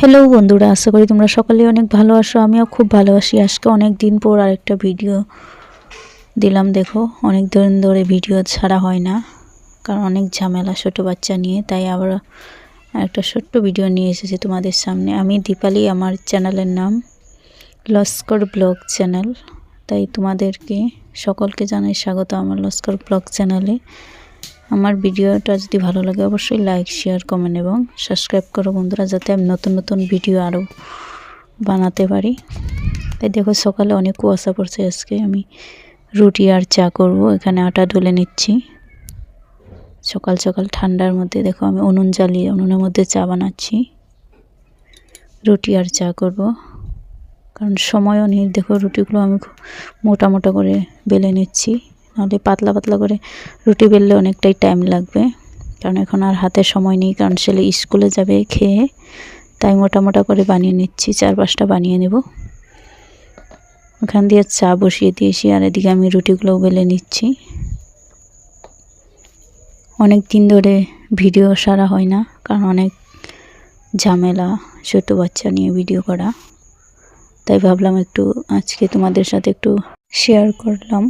Hello বন্ধুরা, আশা করি তোমরা সকলেই অনেক ভালো আছো। আমিও খুব ভালো আছি। আজকে অনেক দিন পর আরেকটা ভিডিও দিলাম। দেখো, অনেক দিন ধরে ভিডিও ছাড়া হয় না, কারণ অনেক ঝামেলা ছোটো বাচ্চা নিয়ে। তাই আবার একটা ছোট্ট ভিডিও নিয়ে এসেছি তোমাদের সামনে। আমি দীপালি, আমার চ্যানেলের নাম লস্কর ব্লগ চ্যানেল। তাই তোমাদেরকে সকলকে জানাই স্বাগত আমার লস্কর ব্লগ চ্যানেলে। আমার ভিডিওটা যদি ভালো লাগে অবশ্যই লাইক, শেয়ার, কমেন্ট এবং সাবস্ক্রাইব করো বন্ধুরা, যাতে আমি নতুন নতুন ভিডিও আরও বানাতে পারি। তাই দেখো, সকালে অনেক কুয়াশা পড়ছে। আজকে আমি রুটি আর চা করব। এখানে আটা ডলে নিচ্ছি। সকাল সকাল ঠান্ডার মধ্যে দেখো, আমি উনুন জ্বালিয়ে উনুনের মধ্যে চা বানাচ্ছি। রুটি আর চা করব, কারণ সময়ও নেই। দেখো, রুটিগুলো আমি মোটা মোটা করে বেলে নিচ্ছি, নাহলে পাতলা পাতলা করে রুটি বেললে অনেকটাই টাইম লাগবে। কারণ এখন আর হাতে সময় নেই, কারণ ছেলে স্কুলে যাবে খেয়ে। তাই মোটা মোটা করে বানিয়ে নিচ্ছি, 4-5টা বানিয়ে নেব। ওখান দিয়ে চা বসিয়ে দিয়েছি, আর এদিকে আমি রুটিগুলোও বেলে নিচ্ছি। অনেক দিন ধরে ভিডিও সারা হয় না, কারণ অনেক ঝামেলা ছোটো বাচ্চা নিয়ে ভিডিও করা। তাই ভাবলাম একটু আজকে তোমাদের সাথে একটু শেয়ার করলাম।